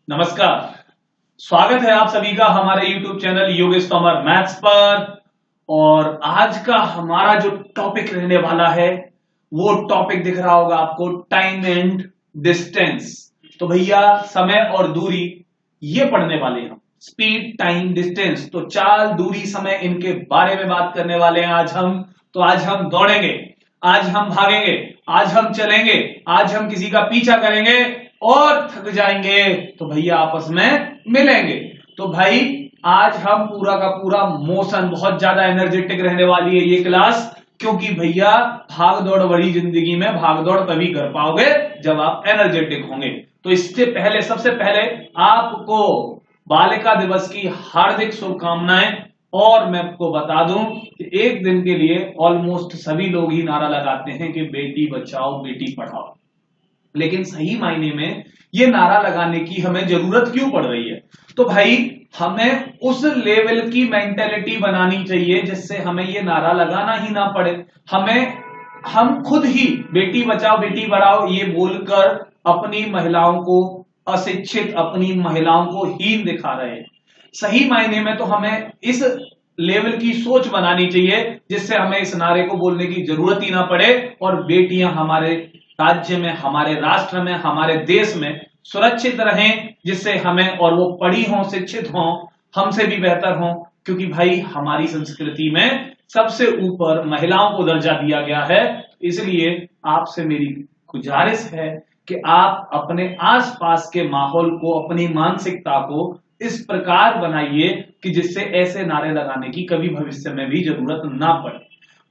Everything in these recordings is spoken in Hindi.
नमस्कार। स्वागत है आप सभी का हमारे YouTube channel Yogesh Tomar maths पर। और आज का हमारा जो टॉपिक रहने वाला है वो टॉपिक दिख रहा होगा आपको, टाइम एंड डिस्टेंस। तो भैया समय और दूरी ये पढ़ने वाले हैं, स्पीड टाइम डिस्टेंस। तो चाल दूरी समय इनके बारे में बात करने वाले हैं आज हम। तो आज हम दौड़ेंगे, आज हम भागेंगे, आज हम चलेंगे, आज हम किसी का पीछा करेंगे और थक जाएंगे तो भैया आपस में मिलेंगे। तो भाई आज हम पूरा का पूरा मोशन, बहुत ज्यादा एनर्जेटिक रहने वाली है ये क्लास, क्योंकि भैया भाग दौड़ भरी जिंदगी में भाग दौड़ तभी कर पाओगे जब आप एनर्जेटिक होंगे। तो इससे पहले, सबसे पहले आपको बालिका दिवस की हार्दिक शुभकामनाएं। और मैं आपको बता दूं कि एक दिन के लिए ऑलमोस्ट सभी लोग ही नारा लगाते हैं कि बेटी बचाओ बेटी पढ़ाओ, लेकिन सही मायने में ये नारा लगाने की हमें जरूरत क्यों पड़ रही है? तो भाई हमें उस लेवल की मेंटेलिटी बनानी चाहिए जिससे हमें ये नारा लगाना ही ना पड़े। हम खुद ही बेटी बचाओ बेटी पढ़ाओ ये बोलकर अपनी महिलाओं को अशिक्षित, अपनी महिलाओं को हीन दिखा रहे हैं। सही मायने में तो हमें इस लेवल की सोच बनानी चाहिए जिससे हमें इस नारे को बोलने की जरूरत ही ना पड़े और बेटियां हमारे राज्य में, हमारे राष्ट्र में, हमारे देश में सुरक्षित रहें, जिससे हमें, और वो पढ़ी हों, शिक्षित हों, हमसे भी बेहतर हों। क्योंकि भाई हमारी संस्कृति में सबसे ऊपर महिलाओं को दर्जा दिया गया है। इसलिए आपसे मेरी गुजारिश है कि आप अपने आसपास के माहौल को, अपनी मानसिकता को इस प्रकार बनाइए कि जिससे ऐसे नारे लगाने की कभी भविष्य में भी जरूरत ना पड़े।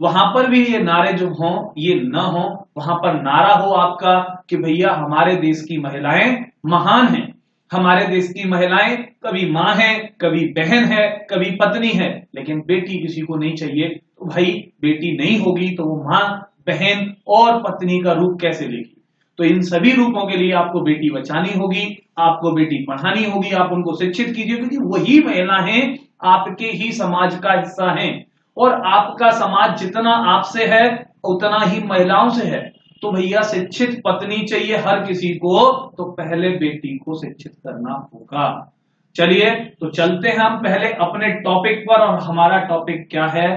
वहां पर भी ये नारे जो हों ये न हो, वहां पर नारा हो आपका कि भैया हमारे देश की महिलाएं महान हैं, हमारे देश की महिलाएं कभी मां है, कभी बहन है, कभी पत्नी है, लेकिन बेटी किसी को नहीं चाहिए। तो भाई बेटी नहीं होगी तो वो मां, बहन और पत्नी का रूप कैसे लेगी? तो इन सभी रूपों के लिए आपको बेटी बचानी होगी, आपको बेटी पढ़ानी होगी, आप उनको शिक्षित कीजिए, क्योंकि वही महिलाएं आपके ही समाज का हिस्सा हैं। और आपका समाज जितना आपसे है उतना ही महिलाओं से है। तो भैया शिक्षित पत्नी चाहिए हर किसी को, तो पहले बेटी को शिक्षित करना होगा। चलिए तो चलते हैं हम पहले अपने टॉपिक पर। और हमारा टॉपिक क्या है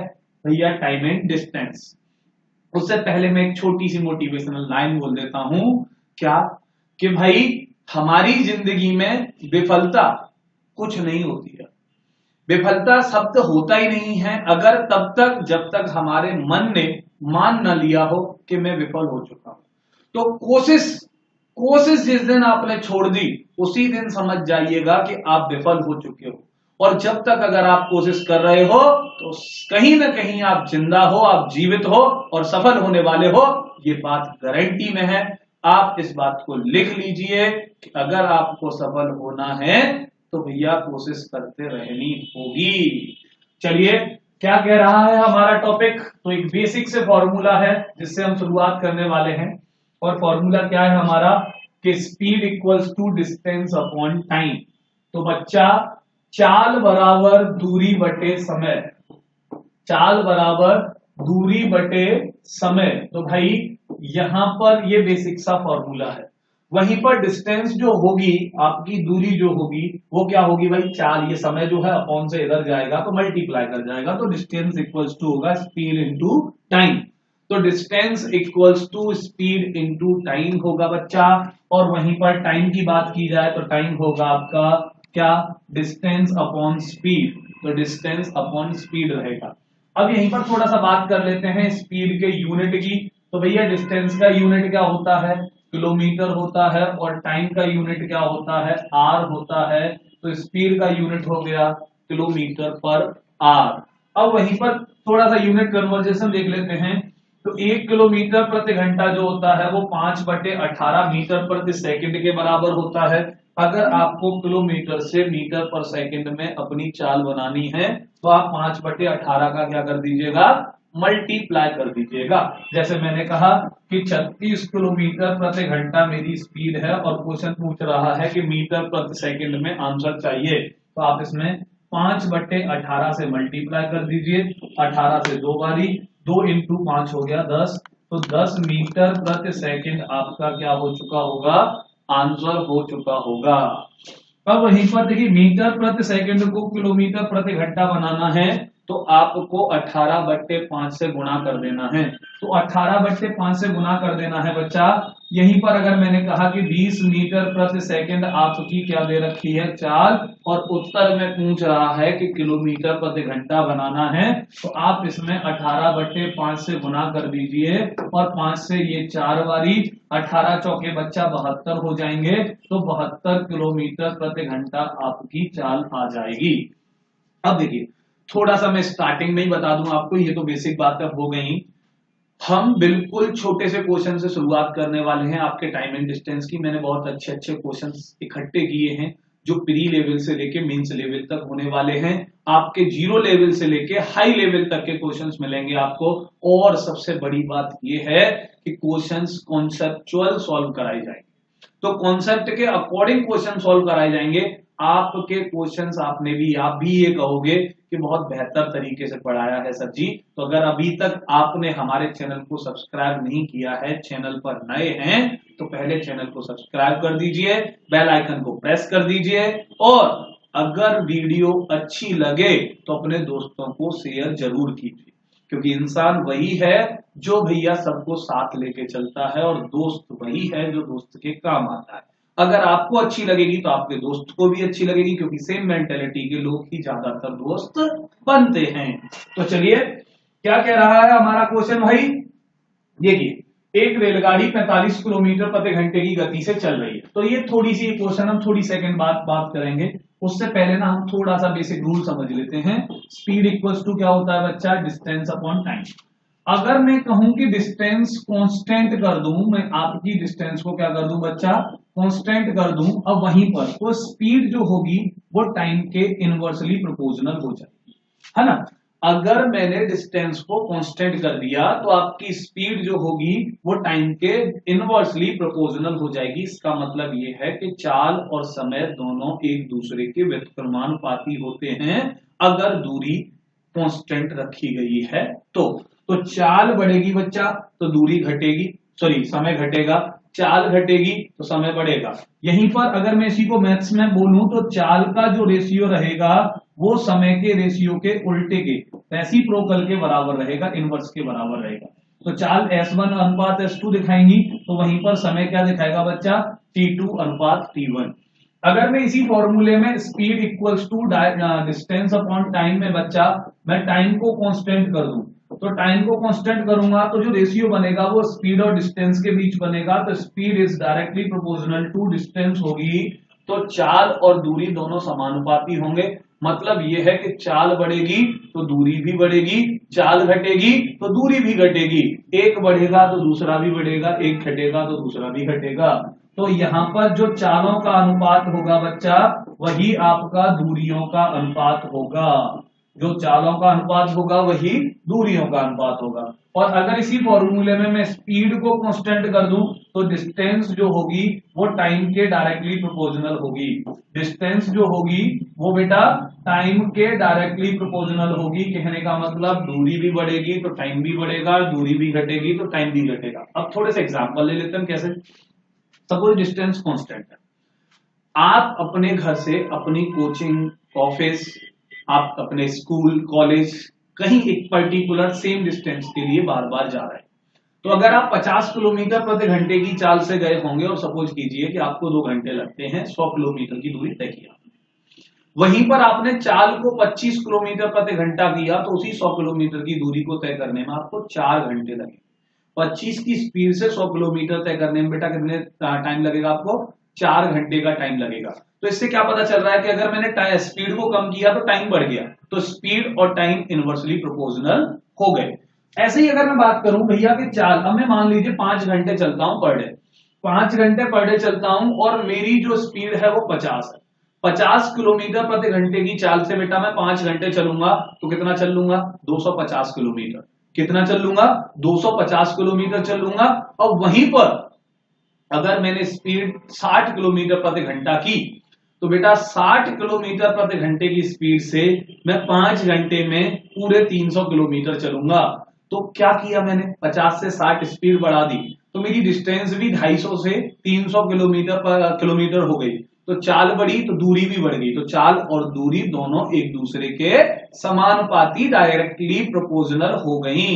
भैया? Time and distance. उससे पहले मैं एक छोटी सी मोटिवेशनल लाइन बोल देता हूं। क्या? कि भाई हमारी जिंदगी में विफलता कुछ नहीं होती है। विफलता शब्द होता ही नहीं है अगर तब तक जब तक हमारे मन ने मान न लिया हो कि मैं विफल हो चुका हूं। तो कोशिश जिस दिन आपने छोड़ दी उसी दिन समझ जाइएगा कि आप विफल हो चुके हो। और जब तक अगर आप कोशिश कर रहे हो तो कहीं ना कहीं आप जिंदा हो, आप जीवित हो और सफल होने वाले हो, ये बात गारंटी में है। आप इस बात को लिख लीजिए कि अगर आपको सफल होना है तो भैया कोशिश करते रहनी होगी। चलिए क्या कह रहा है हमारा टॉपिक? तो एक बेसिक से फॉर्मूला है जिससे हम शुरुआत करने वाले हैं। और फॉर्मूला क्या है हमारा? कि speed equals to distance upon time. तो बच्चा चाल बराबर दूरी बटे समय, चाल बराबर दूरी बटे समय। तो भाई यहां पर ये बेसिक सा फॉर्मूला है। वहीं पर डिस्टेंस जो होगी, आपकी दूरी जो होगी वो क्या होगी भाई? चाल, ये समय जो है अपॉन से इधर जाएगा तो मल्टीप्लाई कर जाएगा, तो डिस्टेंस इक्वल्स टू होगा स्पीड इंटू टाइम। तो distance equals to speed into time होगा बच्चा। और वहीं पर टाइम की बात की जाए तो टाइम होगा आपका क्या? Distance upon speed. तो डिस्टेंस अपॉन स्पीड रहेगा। अब यहीं पर थोड़ा सा बात कर लेते हैं स्पीड के यूनिट की। तो भैया डिस्टेंस का यूनिट क्या होता है? किलोमीटर होता है। और टाइम का यूनिट क्या होता है? आर होता है। तो स्पीड का यूनिट हो गया किलोमीटर पर आर। अब वहीं पर थोड़ा सा यूनिट कन्वर्जेशन देख लेते हैं। तो 1 किलोमीटर प्रति घंटा जो होता है वो 5/18 मीटर प्रति सेकंड के बराबर होता है। अगर आपको किलोमीटर से मीटर पर सेकंड में अपनी चाल बनानी है तो आप 5/18 का क्या कर दीजिएगा? मल्टीप्लाई कर दीजिएगा। जैसे मैंने कहा कि 36 किलोमीटर प्रति घंटा मेरी स्पीड है और क्वेश्चन पूछ रहा है कि मीटर प्रति सेकंड में आंसर चाहिए, तो आप इसमें 5/18 से मल्टीप्लाई कर दीजिए। 18 से 2 बारी, 2 इंटू 5 हो गया 10। तो 10 मीटर प्रति सेकंड आपका क्या हो चुका होगा? आंसर हो चुका होगा। अब वहीं पर देखिए मीटर प्रति सेकंड को किलोमीटर प्रति घंटा बनाना है तो आपको 18/5 से गुणा कर देना है। तो 18/5 से गुणा कर देना है बच्चा। यहीं पर अगर मैंने कहा कि 20 मीटर प्रति सेकंड आपकी क्या दे रखी है, चाल, और उत्तर में पूछ रहा है कि किलोमीटर प्रति घंटा बनाना है, तो आप इसमें 18/5 से गुणा कर दीजिए और 5 से ये 4 बारी, 18 चौके बच्चा 72 हो जाएंगे। तो 72 किलोमीटर प्रति घंटा आपकी चाल आ जाएगी। अब देखिए थोड़ा सा मैं स्टार्टिंग में ही बता दूं आपको, ये तो बेसिक बातें हो गई। हम बिल्कुल छोटे से क्वेश्चन से शुरुआत करने वाले हैं आपके टाइम एंड डिस्टेंस की। मैंने बहुत अच्छे अच्छे क्वेश्चंस इकट्ठे किए हैं जो प्री लेवल से लेके मेंस लेवल तक होने वाले हैं। आपके जीरो लेवल से लेके हाई लेवल तक के क्वेश्चंस मिलेंगे आपको। और सबसे बड़ी बात यह है कि क्वेश्चंस कॉन्सेप्चुअल सॉल्व कराए जाएंगे। तो कॉन्सेप्ट के अकॉर्डिंग क्वेश्चन सॉल्व कराए जाएंगे। आपके क्वेश्चंस आप भी ये कहोगे कि बहुत बेहतर तरीके से पढ़ाया है सर जी। तो अगर अभी तक आपने हमारे चैनल को सब्सक्राइब नहीं किया है, चैनल पर नए हैं, तो पहले चैनल को सब्सक्राइब कर दीजिए, बेल आइकन को प्रेस कर दीजिए, और अगर वीडियो अच्छी लगे तो अपने दोस्तों को शेयर जरूर कीजिए, क्योंकि इंसान वही है जो भैया सबको साथ लेके चलता है, और दोस्त वही है जो दोस्त के काम आता है। अगर आपको अच्छी लगेगी तो आपके दोस्त को भी अच्छी लगेगी, क्योंकि सेम मेंटेलिटी के लोग ही ज्यादातर दोस्त बनते हैं। तो चलिए क्या कह रहा है हमारा क्वेश्चन भाई। देखिए एक रेलगाड़ी 45 किलोमीटर प्रति घंटे की गति से चल रही है। तो ये थोड़ी सी क्वेश्चन हम थोड़ी सेकंड बाद बात करेंगे। उससे पहले ना हम थोड़ा सा बेसिक रूल समझ लेते हैं। स्पीड इक्वल्स टू क्या होता है बच्चा, डिस्टेंस अपॉन टाइम। अगर मैं कहूं कि डिस्टेंस कांस्टेंट कर दूं, मैं आपकी डिस्टेंस को क्या कर दूं बच्चा, कांस्टेंट कर दूं, अब वहीं पर तो स्पीड जो होगी वो टाइम के इनवर्सली प्रोपोर्शनल हो जाएगी, है ना। अगर मैंने डिस्टेंस को कांस्टेंट कर दिया तो आपकी स्पीड जो होगी वो टाइम के इनवर्सली प्रोपोर्शनल हो जाएगी। इसका मतलब ये है कि चाल और समय दोनों एक दूसरे के व्युत्क्रमानुपाती होते हैं अगर दूरी कांस्टेंट रखी गई है तो चाल बढ़ेगी बच्चा तो दूरी घटेगी, सॉरी समय घटेगा, चाल घटेगी तो समय बढ़ेगा। यहीं पर अगर मैं इसी को मैथ्स में बोलूं तो चाल का जो रेशियो रहेगा वो समय के रेशियो के उल्टे के रेसिप्रोकल के बराबर रहेगा, इनवर्स के बराबर रहेगा। तो चाल S1 अनुपात S2 दिखाएंगी, तो वहीं पर समय क्या दिखाएगा बच्चा, T2 अनुपात T1। अगर मैं इसी फॉर्मूले में speed equals to distance upon time में बच्चा मैं टाइम को कांस्टेंट कर दूं, तो टाइम को कांस्टेंट करूंगा तो जो रेशियो बनेगा वो स्पीड और डिस्टेंस के बीच बनेगा। तो speed is directly proportional to distance होगी, तो चाल और दूरी दोनों समानुपाती होंगे। मतलब ये है कि चाल बढ़ेगी तो दूरी भी बढ़ेगी, चाल घटेगी तो दूरी भी घटेगी। एक बढ़ेगा तो दूसरा भी बढ़ेगा, एक घटेगा तो दूसरा भी घटेगा। तो यहां पर जो चालों का अनुपात होगा बच्चा वही आपका दूरियों का अनुपात होगा, जो चालों का अनुपात होगा वही दूरियों का अनुपात होगा। और अगर इसी फॉर्मूले में मैं स्पीड को कांस्टेंट कर दूं तो डिस्टेंस जो होगी वो टाइम के डायरेक्टली प्रोपोर्शनल होगी। डिस्टेंस जो होगी वो बेटा टाइम के डायरेक्टली प्रोपोर्शनल होगी। कहने का मतलब दूरी भी बढ़ेगी तो टाइम भी बढ़ेगा, दूरी भी घटेगी तो टाइम भी घटेगा। अब थोड़े से एग्जांपल ले लेते हैं कैसे। सपोज डिस्टेंस कांस्टेंट है, आप अपने घर से अपनी कोचिंग, ऑफिस, आप अपने स्कूल, कॉलेज, कहीं एक पर्टिकुलर सेम डिस्टेंस के लिए बार बार जा रहे हैं। तो अगर आप 50 किलोमीटर प्रति घंटे की चाल से गए होंगे और सपोज कीजिए कि आपको 2 घंटे लगते हैं, 100 किलोमीटर की दूरी तय की आपने, वहीं पर आपने चाल को 25 किलोमीटर प्रति घंटा किया तो उसी 100 किलोमीटर की दूरी को तय करने में आपको 4 घंटे लगे। 25 की स्पीड से 100 किलोमीटर तय करने में बेटा कितने टाइम लगेगा आपको, 4 घंटे का टाइम लगेगा। तो इससे क्या पता चल रहा है कि अगर मैंने स्पीड को कम किया तो टाइम बढ़ गया, तो स्पीड और टाइम इनवर्सली प्रोपोर्शनल हो गए। ऐसे ही अगर मैं बात करूं भैया कि चाल, अब मैं मान लीजिए 5 घंटे चलता हूं पर डे, 5 घंटे पर डे चलता हूं और मेरी जो स्पीड है वो 50 है। 50 किलोमीटर प्रति घंटे की चाल से बेटा मैं 5 घंटे चलूंगा तो कितना चल लूंगा, 250 किलोमीटर। कितना चल लूंगा, 250 किलोमीटर चल लूंगा। और वहीं पर अगर मैंने स्पीड 60 किलोमीटर प्रति घंटा की तो बेटा 60 किलोमीटर प्रति घंटे की स्पीड से मैं 5 घंटे में पूरे 300 किलोमीटर चलूंगा। तो क्या किया मैंने, 50 से 60 स्पीड बढ़ा दी, तो मेरी डिस्टेंस भी 250 से 300 किलोमीटर हो गई। तो चाल बढ़ी तो दूरी भी बढ़ गई, तो चाल और दूरी दोनों एक दूसरे के समानुपाती डायरेक्टली प्रोपोर्शनल हो गई।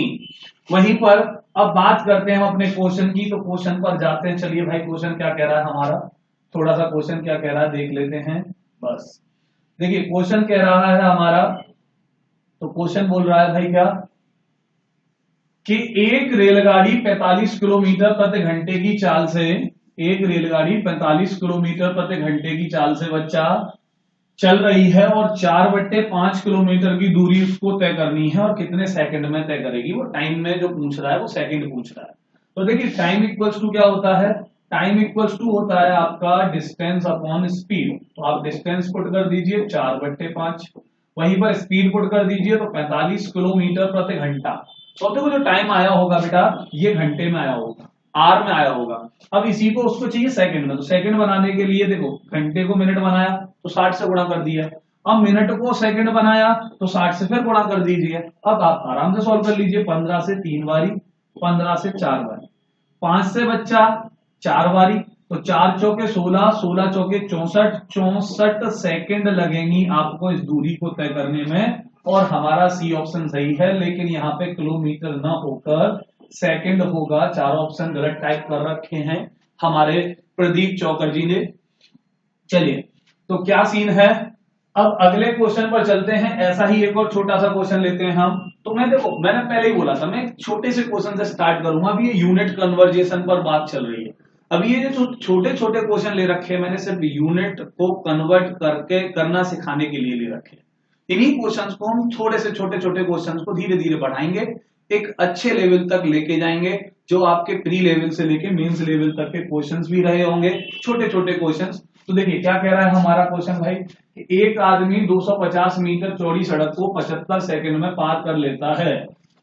वहीं पर अब बात करते हैं हम अपने क्वेश्चन की, तो क्वेश्चन पर जाते हैं। चलिए भाई क्वेश्चन क्या कह रहा है हमारा, थोड़ा सा क्वेश्चन क्या कह रहा है देख लेते हैं। बस देखिए क्वेश्चन कह रहा है हमारा, तो क्वेश्चन बोल रहा है भाई क्या कि एक रेलगाड़ी 45 किलोमीटर प्रति घंटे की चाल से, एक रेलगाड़ी 45 किलोमीटर प्रति घंटे की चाल से बच्चा चल रही है और 4/5 किलोमीटर की दूरी उसको तय करनी है और कितने सेकंड में तय करेगी। वो टाइम में जो पूछ रहा है वो सेकंड पूछ रहा है। तो देखिए टाइम इक्वल्स टू क्या होता है, टाइम इक्वल्स टू होता है आपका डिस्टेंस अपॉन स्पीड। तो आप डिस्टेंस पुट कर दीजिए 4/5, वहीं पर स्पीड पुट कर दीजिए तो 45 किलोमीटर प्रति घंटा। तो देखो जो टाइम आया होगा बेटा ये घंटे में आया होगा, आर में आया होगा। अब इसी को उसको चाहिए सेकंड में, तो सेकंड बनाने के लिए देखो घंटे को मिनट बनाया तो 60 से गुणा कर दिया, अब मिनट को सेकंड बनाया तो 60 से फिर गुणा कर दीजिए। अब आप आराम से सॉल्व कर लीजिए, 15 से 3 बारी, 15 से 4 बारी, 5 से बच्चा 4 बारी, तो 4 चौके 16, 16 चौके 64, 64 सेकंड लगेंगी आपको इस दूरी को तय करने में। और हमारा सी ऑप्शन सही है, लेकिन यहाँ पे किलोमीटर ना होकर सेकंड होगा। चारों ऑप्शन गलत टाइप कर रखे हैं हमारे प्रदीप चौकर जी ने। चलिए तो क्या सीन है, अब अगले क्वेश्चन पर चलते हैं। ऐसा ही एक और छोटा सा क्वेश्चन लेते हैं हम। तो मैं देखो मैंने पहले ही बोला था मैं छोटे से क्वेश्चन से स्टार्ट करूंगा। अभी ये यूनिट कन्वर्जेशन पर बात चल रही है। अभी ये जो छोटे छोटे क्वेश्चन ले रखे हैं मैंने सिर्फ यूनिट को कन्वर्ट करके करना सिखाने के लिए ले रखे हैं। इन्हीं क्वेश्चंस को हम थोड़े से छोटे छोटे क्वेश्चंस को धीरे धीरे बढ़ाएंगे, एक अच्छे लेवल तक लेके जाएंगे, जो आपके प्री लेवल से लेके मेंस लेवल तक के क्वेश्चंस भी रहे होंगे, छोटे छोटे क्वेश्चंस। तो देखिए क्या कह रहा है हमारा क्वेश्चन भाई कि एक आदमी 250 मीटर चौड़ी सड़क को 75 सेकंड में पार कर लेता है,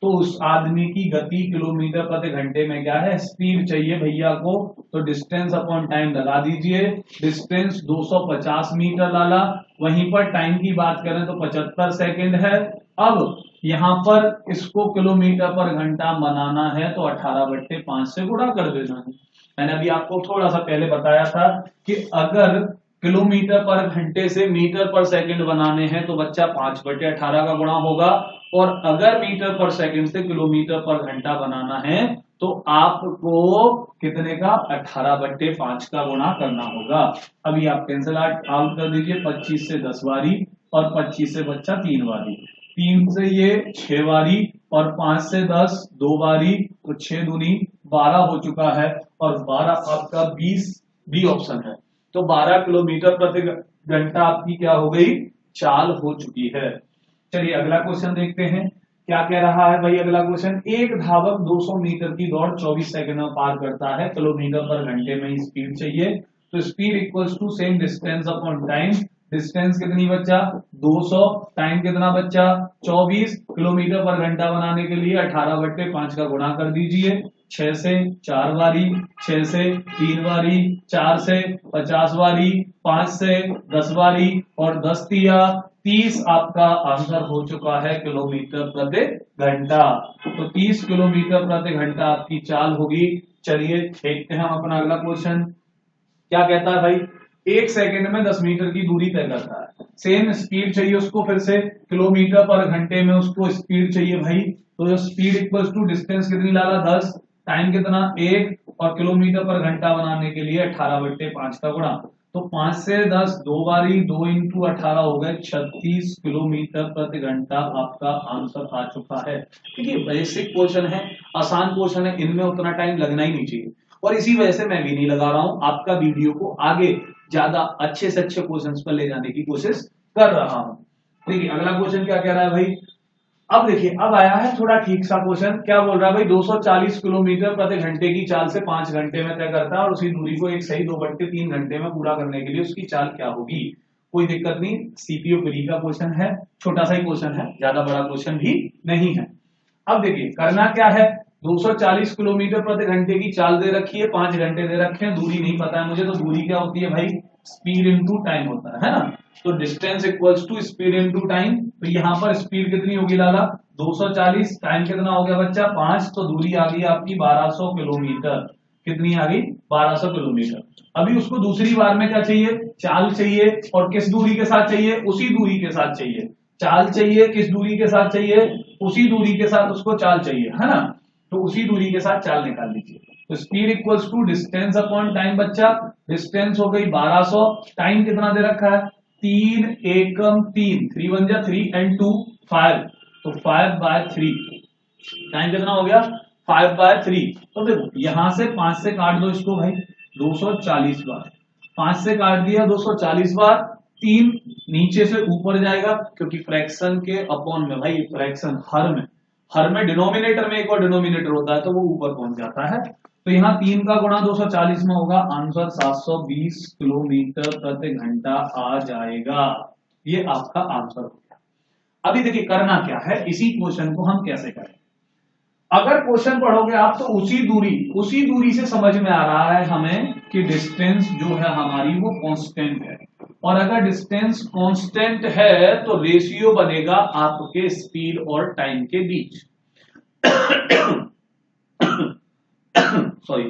तो उस आदमी की गति किलोमीटर प्रति घंटे में क्या है, स्पीड चाहिए भैया को। तो डिस्टेंस अपॉन टाइम लगा दीजिए, डिस्टेंस 250 मीटर डाला, वहीं पर टाइम की बात करें तो 75 सेकंड है। अब यहां पर इसको किलोमीटर पर घंटा बनाना है तो 18/5 से गुणा कर देना है। मैंने अभी आपको थोड़ा सा पहले बताया था कि अगर किलोमीटर पर घंटे से मीटर पर सेकंड बनाने हैं तो बच्चा 5/18 का गुणा होगा, और अगर मीटर पर सेकंड से किलोमीटर पर घंटा बनाना है तो आपको कितने का 18/5 का गुणा करना होगा। अभी आप कैंसिल आउट कर दीजिए, 25 से 10 बारी और 25 से बच्चा 3 बारी, 3 से ये 6 बारी और 5 से 10 2 बारी, तो 6 दूनी 12 हो चुका है, और 12 आपका 20 बी ऑप्शन है। तो 12 किलोमीटर प्रति घंटा आपकी क्या हो गई, चाल हो चुकी है। चलिए अगला क्वेश्चन देखते हैं क्या कह रहा है भाई। अगला क्वेश्चन, एक धावक 200 मीटर की दौड़ 24 सेकंड में पार करता है, किलोमीटर पर घंटे में ही स्पीड चाहिए। तो speed equals to same distance upon time. Distance कितनी बच्चा 200, टाइम कितना बच्चा 24, किलोमीटर पर घंटा बनाने के लिए 18/5 का गुणा कर दीजिए। 6 से 4 बारी, 6 से 3 बारी, 4 से 50 बारी, 5 से 10 बारी और 10 तिया 30 आपका आंसर हो चुका है किलोमीटर प्रति घंटा। तो 30 किलोमीटर प्रति घंटा आपकी चाल होगी। चलिए देखते हैं हम अपना अगला क्वेश्चन क्या कहता है भाई। 1 सेकंड में 10 मीटर की दूरी तय करता है, सेम स्पीड चाहिए उसको, फिर से किलोमीटर पर घंटे में उसको स्पीड चाहिए भाई। तो जो स्पीड इक्वल्स टू डिस्टेंस कितनी डाला 10, टाइम कितना 1, और किलोमीटर पर घंटा बनाने के लिए 18/5 का गुणा। तो 5 से 10 2 बारी, 2 इंटू 18 हो गए 36 किलोमीटर प्रति घंटा आपका आंसर आ चुका है। देखिए बेसिक क्वेश्चन है, आसान क्वेश्चन है, इनमें उतना टाइम लगना ही नहीं चाहिए, और इसी वजह से मैं भी नहीं लगा रहा हूं, आपका वीडियो को आगे ज्यादा अच्छे से अच्छे क्वेश्चंस पर ले जाने की कोशिश कर रहा हूं। देखिए अगला क्वेश्चन क्या कह रहा है भाई। अब देखिए अब आया है थोड़ा ठीक सा क्वेश्चन। क्या बोल रहा है भाई, 240 किलोमीटर प्रति घंटे की चाल से 5 घंटे में तय करता है, और उसी दूरी को एक सही 2/3 घंटे में पूरा करने के लिए उसकी चाल क्या होगी। कोई दिक्कत नहीं, सीपीयू फ्री का क्वेश्चन है, छोटा सा ही क्वेश्चन है, ज्यादा बड़ा क्वेश्चन भी नहीं है। अब देखिए करना क्या है, 240 किलोमीटर प्रति घंटे की चाल दे रखी है, 5 घंटे दे रखे हैं, दूरी नहीं पता है मुझे, तो दूरी क्या होती है भाई, स्पीड इनटू टाइम होता है ना। तो distance equals to speed into time. तो यहां पर स्पीड कितनी होगी लाला 240, टाइम कितना हो गया बच्चा 5, तो दूरी आ गई आपकी 1200 किलोमीटर। कितनी आ गई 1200 किलोमीटर। अभी उसको दूसरी बार में क्या चाहिए, चाल चाहिए, और किस दूरी के साथ चाहिए, उसी दूरी के साथ चाहिए। चाल चाहिए किस दूरी के साथ चाहिए, उसी दूरी के साथ उसको चाल चाहिए, है ना। तो उसी दूरी के साथ चाल निकाल लीजिए। तो speed equals to distance upon time बच्चा। डिस्टेंस हो गई 1200, टाइम कितना दे रखा है 3 एकम 3, 3 1 जा 3 एंड 2 5, तो 5/3 टाइम कितना हो गया 5/3। तो देखो यहां से 5 से काट दो इसको भाई 240 बार, 5 से काट दिया 240 बार, 3 नीचे से ऊपर जाएगा क्योंकि फ्रैक्शन के अपॉन में भाई, फ्रैक्शन हर में डिनोमिनेटर में एक और डिनोमिनेटर होता है तो वो ऊपर पहुंच जाता है। तो यहाँ 3 का गुणा 240 में होगा, आंसर 720 किलोमीटर प्रति घंटा आ जाएगा। ये आपका आंसर हो गया। अभी देखिए करना क्या है, इसी क्वेश्चन को हम कैसे करें। अगर क्वेश्चन पढ़ोगे आप तो उसी दूरी से समझ में आ रहा है हमें कि डिस्टेंस जो है हमारी वो कांस्टेंट है, और अगर डिस्टेंस कांस्टेंट है तो रेशियो बनेगा आपके स्पीड और टाइम के बीच। सॉरी,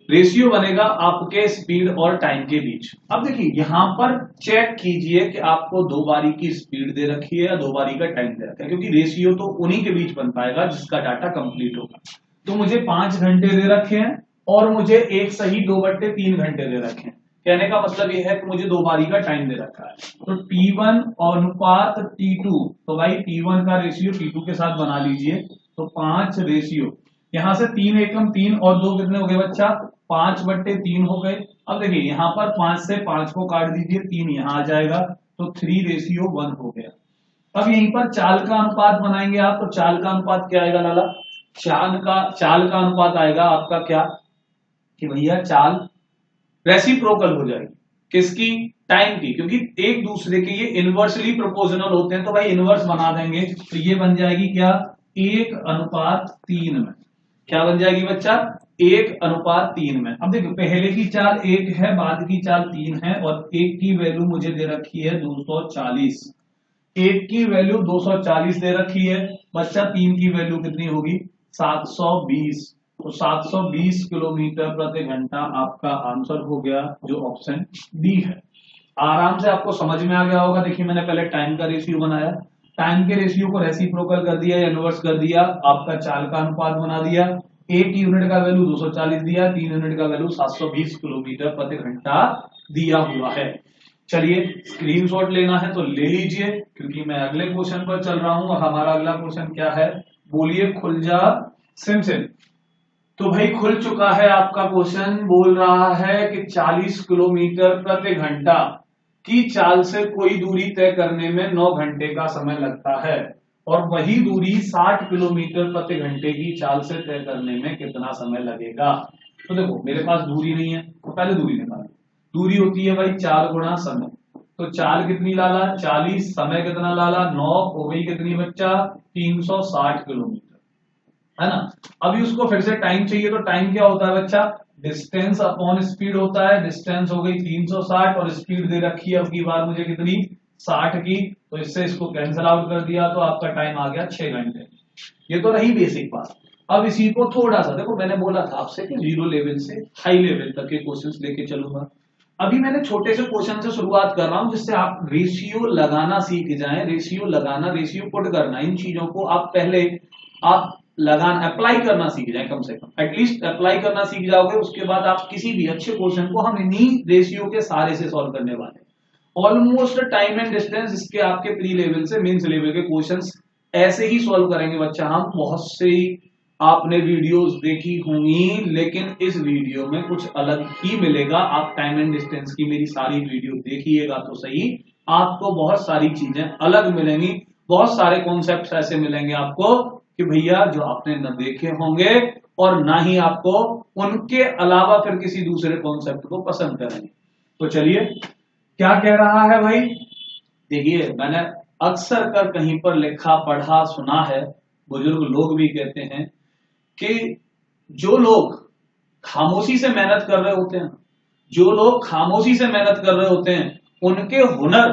रेशियो बनेगा आपके स्पीड और टाइम के बीच। अब देखिए यहां पर चेक कीजिए कि आपको 2 बारी की स्पीड दे रखी है या 2 बारी का टाइम दे रखा है, क्योंकि रेशियो तो उन्हीं के बीच बन पाएगा जिसका डाटा कंप्लीट होगा। तो मुझे 5 घंटे दे रखे हैं और मुझे एक सही 2/3 घंटे दे रखे हैं। कहने का मतलब यह है कि मुझे 2 बारी का टाइम दे रखा है। तो T1 अनुपात T2, तो भाई T1 का रेशियो T2 के साथ बना लीजिए, तो 5 रेशियो, यहां से 3 एकम 3 और 2 कितने हो गए बच्चा 5/3 हो गए। अब देखिए यहां पर 5 से 5 को काट दीजिए, 3 यहां आ जाएगा, तो 3:1 हो गया। अब यहीं पर चाल का अनुपात बनाएंगे आप, तो चाल का अनुपात क्या आएगा लाला, चाल का अनुपात आएगा आपका क्या कि भैया चाल रेसिप्रोकल हो जाएगी किसकी, टाइम की, क्योंकि एक दूसरे के ये इनवर्सली प्रोपोर्शनल होते हैं। तो भाई इनवर्स बना देंगे, तो ये बन जाएगी क्या 1:3 में। क्या बन जाएगी बच्चा 1:3 में। अब देखो पहले की चाल 1 है, बाद की चाल 3 है, और 1 की वैल्यू मुझे दे रखी है 240, 1 की वैल्यू 240 दे रखी है बच्चा, 3 की वैल्यू कितनी होगी 720, तो 720 किलोमीटर प्रति घंटा आपका आंसर हो गया, जो ऑप्शन डी है। आराम से आपको समझ में आ गया होगा। देखिए मैंने पहले टाइम का रेशियो बनाया, टाइम के रेशियो को रेसिप्रोकल कर दिया या इनवर्स कर दिया, आपका चाल का अनुपात बना दिया, 1 यूनिट का वैल्यू 240 दिया, 3 यूनिट का वैल्यू 720 किलोमीटर प्रति घंटा दिया हुआ है। चलिए स्क्रीनशॉट लेना है तो ले लीजिए, क्योंकि मैं अगले क्वेश्चन पर चल रहा हूं, और हमारा अगला क्वेश्चन क्या है, बोलिए खुल जा सिम। तो भाई खुल चुका है आपका क्वेश्चन, बोल रहा है कि 40 किलोमीटर प्रति घंटा की चाल से कोई दूरी तय करने में 9 घंटे का समय लगता है, और वही दूरी 60 किलोमीटर प्रति घंटे की चाल से तय करने में कितना समय लगेगा। तो देखो मेरे पास दूरी नहीं है, तो पहले दूरी निकालो। दूरी होती है भाई 4 गुणा समय, तो चाल कितनी लाला 40, समय कितना लाला 9, हो गई कितनी बच्चा 360 किलोमीटर, है ना। अभी उसको फिर से टाइम चाहिए, तो टाइम क्या होता है बच्चा, डिस्टेंस अपॉन स्पीड होता है। डिस्टेंस हो गई 360 और स्पीड दे रखी है अब की बार मुझे कितनी 60 की, तो इससे इसको कैंसिल आउट कर दिया, तो आपका टाइम आ गया 6 घंटे। ये तो रही बेसिक बात। अब इसी को थोड़ा सा देखो, मैंने बोला था आपसे कि 0 लेवल से हाई लेवल तक के क्वेश्चंस लेके चलूंगा। अभी मैंने छोटे से क्वेश्चन से शुरुआत कर रहा हूं, जिससे आप रेशियो लगाना सीख जाएं, रेशियो लगाना, रेशियो पुट करना, इन चीजों को आप पहले आप लगाना, अप्लाई करना सीख जाए, कम से कम एटलीस्ट अप्लाई करना सीख जाओगे, उसके बाद आप किसी भी अच्छे क्वेश्चन को हम इन्हीं रेशियो के सारे से सॉल्व करने वाले। ऑलमोस्ट टाइम एंड डिस्टेंस इसके आपके प्री लेवल से मेंस लेवल के क्वेश्चंस ऐसे ही सॉल्व करेंगे बच्चा। हम बहुत से आपने वीडियोस देखी होंगी, लेकिन इस वीडियो में कुछ अलग ही मिलेगा। आप टाइम एंड डिस्टेंस की मेरी सारी वीडियो देखिएगा तो सही, आपको बहुत सारी चीजें अलग मिलेंगी, बहुत सारे कॉन्सेप्ट ऐसे मिलेंगे आपको कि भैया जो आपने न देखे होंगे, और ना ही आपको उनके अलावा फिर किसी दूसरे कॉन्सेप्ट को पसंद करेंगे। तो चलिए क्या कह रहा है भाई, देखिए मैंने अक्सर कर कहीं पर लिखा पढ़ा सुना है, बुजुर्ग लोग भी कहते हैं कि जो लोग खामोशी से मेहनत कर रहे होते हैं, जो लोग खामोशी से मेहनत कर रहे होते हैं, उनके हुनर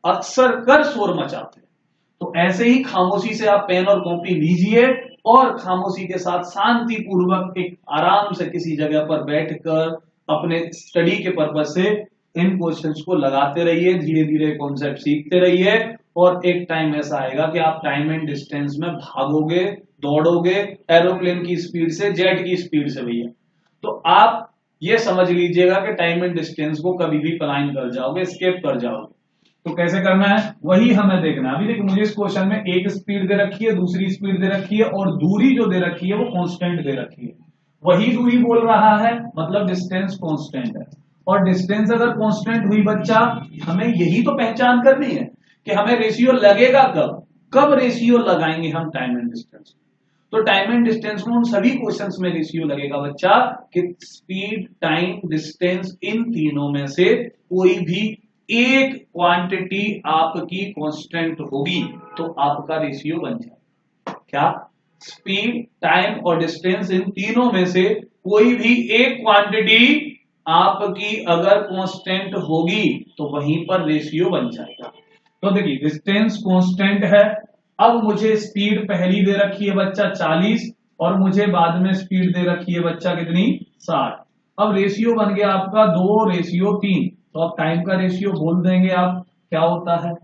अक्सर कर शोर मचाते हैं। तो ऐसे ही खामोशी से आप पेन और कॉपी लीजिए और खामोशी के साथ शांति पूर्वक एक आराम से किसी जगह पर बैठकर अपने स्टडी के पर्पज से इन क्वेश्चंस को लगाते रहिए, धीरे धीरे कॉन्सेप्ट सीखते रहिए और एक टाइम ऐसा आएगा कि आप टाइम एंड डिस्टेंस में भागोगे, दौड़ोगे एरोप्लेन की स्पीड से, जेट की स्पीड से भैया। तो आप ये समझ लीजिएगा कि टाइम एंड डिस्टेंस को कभी भी प्लान कर जाओगे, स्केप कर जाओगे। तो कैसे करना है वही हमें देखना है। अभी देखिए मुझे इस क्वेश्चन में एक स्पीड दे रखी है, दूसरी स्पीड दे रखी है और दूरी जो दे रखी है वो कांस्टेंट दे रखी है। वही दूरी बोल रहा है मतलब डिस्टेंस कांस्टेंट है। और डिस्टेंस अगर कांस्टेंट हुई बच्चा, हमें यही तो पहचान करनी है कि हमें रेशियो लगेगा कब रेशियो लगाएंगे हम टाइम एंड डिस्टेंस। तो टाइम एंड डिस्टेंस में उन सभी क्वेश्चंस में रेशियो लगेगा बच्चा कि स्पीड, टाइम, डिस्टेंस, इन तीनों में से कोई भी एक क्वांटिटी आपकी कांस्टेंट होगी तो आपका रेशियो बन जाएगा। क्या? स्पीड, टाइम और डिस्टेंस, इन तीनों में से कोई भी एक क्वांटिटी आपकी अगर कांस्टेंट होगी तो वहीं पर रेशियो बन जाएगा। तो देखिए डिस्टेंस कांस्टेंट है। अब मुझे स्पीड पहली दे रखी है बच्चा 40 और मुझे बाद में स्पीड दे रखी है बच्चा कितनी 60। अब रेशियो बन गया आपका 2:3। तो अब टाइम का रेशियो बोल देंगे आप क्या होता है,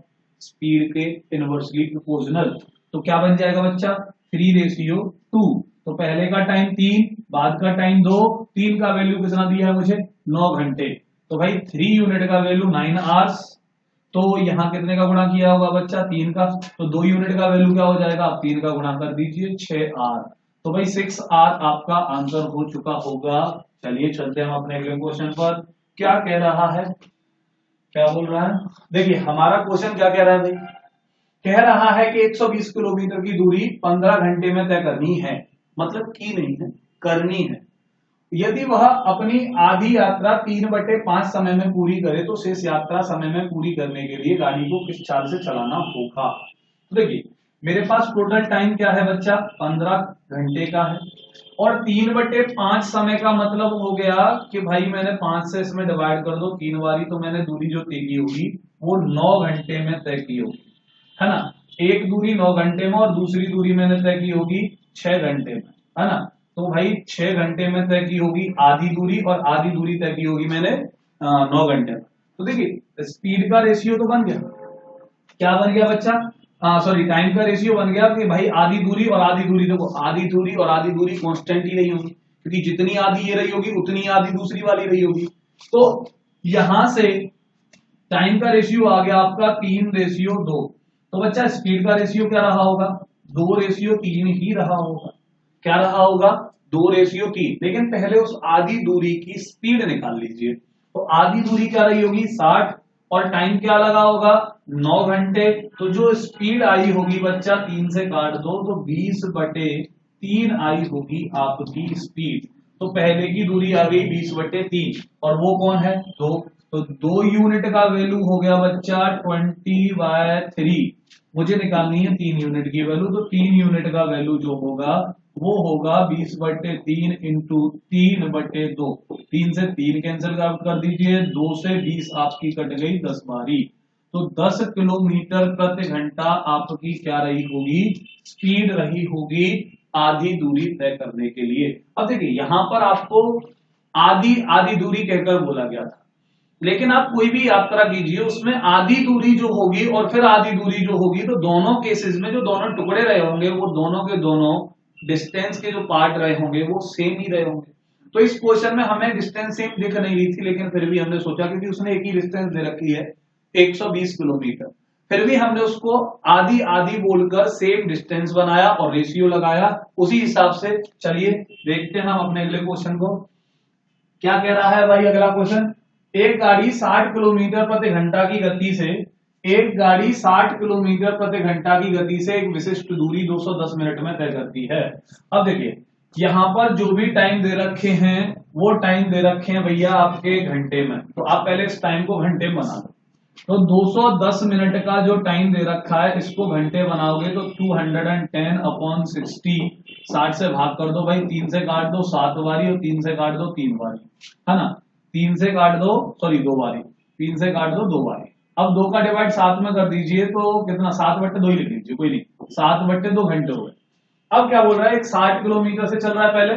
स्पीड के इनवर्सली प्रोपोर्शनल। तो क्या बन जाएगा बच्चा 3:2। तो पहले का टाइम 3, बाद का टाइम 2, 3 का वैल्यू कितना दिया है मुझे 9 घंटे। तो भाई 3 यूनिट का वैल्यू 9 आवर्स। तो यहां कितने का गुणा किया होगा बच्चा 3 का। तो 2 यूनिट का वैल्यू क्या हो जाएगा, आप 3 का गुणा कर दीजिए 6 आवर। तो भाई 6 आवर आपका आंसर हो चुका होगा। चलिए चलते हैं हम अपने अगले क्वेश्चन पर। क्या कह रहा है, क्या बोल रहा है, देखिए हमारा क्वेश्चन क्या कह रहा है भाई, कह रहा है कि 120 किलोमीटर की दूरी 15 घंटे में तय करनी है। मतलब की नहीं है, करनी है। यदि वह अपनी आधी यात्रा 3/5 समय में पूरी करे तो शेष यात्रा समय में पूरी करने के लिए गाड़ी को किस चाल से चलाना होगा। तो देखिए मेरे पास टोटल टाइम क्या है बच्चा 15 घंटे का है और 3/5 समय का मतलब हो गया कि भाई मैंने 5 से इसमें डिवाइड कर दो 3 बारी, तो मैंने दूरी जो तय की होगी वो 9 घंटे में तय की होगी, है ना। एक दूरी 9 घंटे में और दूसरी दूरी मैंने तय की होगी 6 घंटे में, है ना। तो भाई 6 घंटे में तय की होगी आधी दूरी और आधी दूरी तय की होगी मैंने 9 घंटे में। तो देखिए स्पीड का रेशियो तो बन गया, क्या बन गया बच्चा, सॉरी टाइम का रेशियो बन गया कि भाई आधी दूरी और आधी दूरी, देखो आधी दूरी और आधी दूरी कांस्टेंट ही रही होगी क्योंकि जितनी आधी ये रही होगी उतनी आधी दूसरी वाली रही होगी। तो यहां से टाइम का रेशियो आ गया आपका 3:2। तो बच्चा स्पीड का रेशियो क्या रहा होगा 2:3 ही रहा होगा। क्या रहा होगा 2:3। लेकिन पहले उस आधी दूरी की स्पीड निकाल लीजिए। तो आधी दूरी क्या रही होगी 60 और टाइम क्या लगा होगा 9 घंटे। तो जो स्पीड आई होगी बच्चा 3 से काट दो तो 20/3 आई होगी आपकी स्पीड। तो पहले की दूरी आ गई 20/3 और वो कौन है 2। तो 2 यूनिट का वैल्यू हो गया बच्चा 20/3। मुझे निकालनी है 3 यूनिट की वैल्यू। तो 3 यूनिट का वैल्यू जो होगा वो होगा 20/3 इंटू 3/2। 3 से 3 कैंसिल कर दीजिए, 2 से 20 आपकी कट गई 10 बारी। तो 10 किलोमीटर प्रति घंटा आपकी क्या रही होगी स्पीड रही होगी आधी दूरी तय करने के लिए। अब देखिए यहां पर आपको आधी आधी दूरी कहकर बोला गया था, लेकिन आप कोई भी यात्रा कीजिए उसमें आधी दूरी जो होगी और फिर आधी दूरी जो होगी तो दोनों केसेस में जो दोनों टुकड़े रहे होंगे वो दोनों के दोनों डिस्टेंस के जो पार्ट रहे होंगे वो सेम ही रहे होंगे। तो इस क्वेश्चन में हमें डिस्टेंस सेम दिख नहीं रही थी, लेकिन फिर भी हमने सोचा क्योंकि उसने एक ही डिस्टेंस दे रखी है 120 किलोमीटर, फिर भी हमने उसको आधी आधी बोलकर सेम डिस्टेंस बनाया और रेशियो लगाया उसी हिसाब से। चलिए देखते हैं हम अपने अगले क्वेश्चन को। क्या कह रहा है भाई अगला क्वेश्चन, एक गाड़ी 60 किलोमीटर प्रति घंटा की गति से एक गाड़ी 60 किलोमीटर प्रति घंटा की गति से एक विशिष्ट दूरी 210 मिनट में तय करती है। अब देखिए यहां पर जो भी टाइम दे रखे हैं वो टाइम दे रखे हैं भैया आपके घंटे में। तो आप पहले इस टाइम को घंटे में बना लो। तो 210 मिनट का जो टाइम दे रखा है इसको घंटे बनाओगे तो 210/60, 60 से भाग कर दो भाई, 3 से काट दो 7 बारी और 3 से काट दो 3 बारी, है ना। 3 से काट दो सॉरी 2 बारी, 3 से काट दो 2 बारी। अब 2 का डिवाइड 7 में कर दीजिए तो कितना 7/2 ही लिख लीजिए, कोई नहीं, 7/2 घंटे हो गए। अब क्या बोल रहा है, एक 60 किलोमीटर से चल रहा है पहले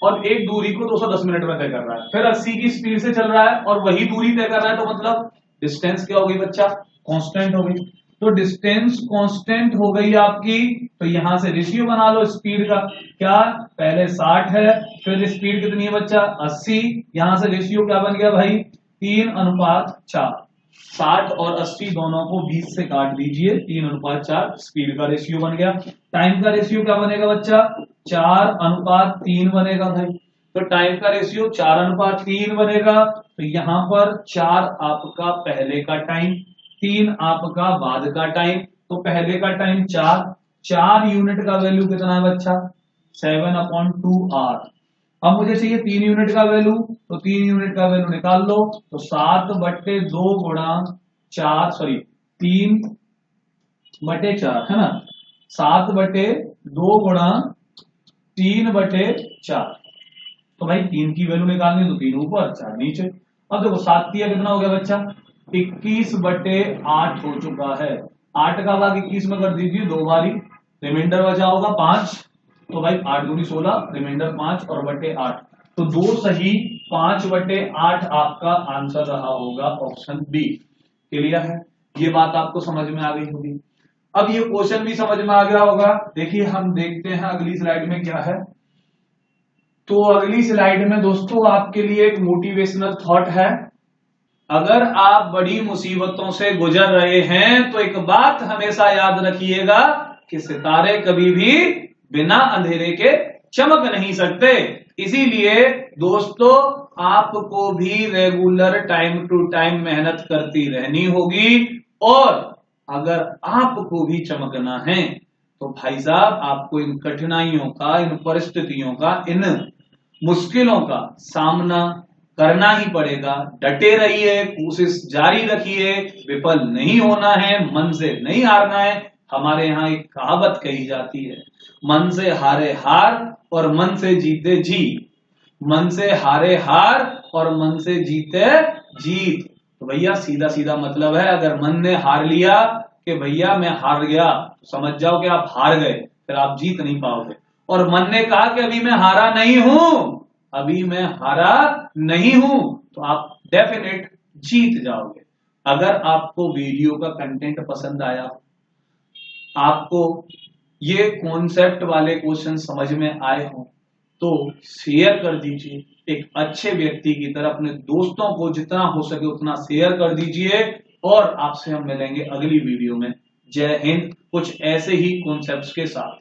और एक दूरी को 210 मिनट में तय कर रहा है, फिर 80 की स्पीड से चल रहा है और वही दूरी तय कर रहा है, तो मतलब डिस्टेंस क्या हो गई बच्चा, कांस्टेंट हो गई। तो डिस्टेंस कांस्टेंट हो गई आपकी, तो यहां से रेशियो बना लो स्पीड का, क्या पहले 60 है, फिर स्पीड कितनी है बच्चा 80, यहां से रेशियो क्या बन गया भाई 3:4। 60 और 80 दोनों को 20 से काट दीजिए, 3:4 स्पीड का रेशियो बन गया। टाइम का रेशियो क्या बनेगा बच्चा 4:3 बनेगा भाई। तो टाइम का रेशियो 4:3 बनेगा, तो यहां पर 4 आपका पहले का टाइम, 3 आपका बाद का टाइम। तो पहले का टाइम 4 यूनिट का वैल्यू कितना है बच्चा 7/2 आर। अब मुझे चाहिए 3 यूनिट का वैल्यू, तो 3 यूनिट का वैल्यू निकाल लो, तो 7/2 गुणा 4, सॉरी 3/4 है ना, 7/2 गुणा 3/4। तो भाई 3 की वैल्यू निकालनी, तो 3 ऊपर 4 नीचे। अब देखो 7 दिया कितना हो गया बच्चा 21/8 हो चुका है। 8 का भाग 21 में कर दीजिए 2 बारी, रिमाइंडर बचा होगा 5, तो भाई 8 दूनी 16, रिमाइंडर 5 और बटे 8, तो 2 सही 5/8 आपका आंसर रहा होगा ऑप्शन बी। क्लियर है, ये बात आपको समझ में आ गई होगी। अब ये क्वेश्चन भी समझ में आ गया होगा। देखिए हम देखते हैं अगली स्लाइड में क्या है। तो अगली स्लाइड में दोस्तों आपके लिए एक मोटिवेशनल थॉट है। अगर आप बड़ी मुसीबतों से गुजर रहे हैं तो एक बात हमेशा याद रखिएगा कि सितारे कभी भी बिना अंधेरे के चमक नहीं सकते। इसीलिए दोस्तों आपको भी रेगुलर टाइम टू टाइम मेहनत करती रहनी होगी, और अगर आपको भी चमकना है तो भाई साहब आपको इन कठिनाइयों का, इन परिस्थितियों का, इन मुश्किलों का सामना करना ही पड़ेगा। डटे रहिए, कोशिश जारी रखिए, विफल नहीं होना है, मन से नहीं हारना है। हमारे यहाँ एक कहावत कही जाती है, मन से हारे हार और मन से जीते जीत। मन से हारे हार और मन से जीते जीत। तो भैया सीधा सीधा मतलब है, अगर मन ने हार लिया कि भैया मैं हार गया, तो समझ जाओ कि आप हार गए, फिर आप जीत नहीं पाओगे। और मन ने कहा कि अभी मैं हारा नहीं हूं, अभी मैं हारा नहीं हूं, तो आप डेफिनेट जीत जाओगे। अगर आपको वीडियो का कंटेंट पसंद आया, आपको ये कॉन्सेप्ट वाले क्वेश्चन समझ में आए हों, तो शेयर कर दीजिए एक अच्छे व्यक्ति की तरह, अपने दोस्तों को जितना हो सके उतना शेयर कर दीजिए। और आपसे हम मिलेंगे अगली वीडियो में। जय हिंद, कुछ ऐसे ही कॉन्सेप्ट्स के साथ।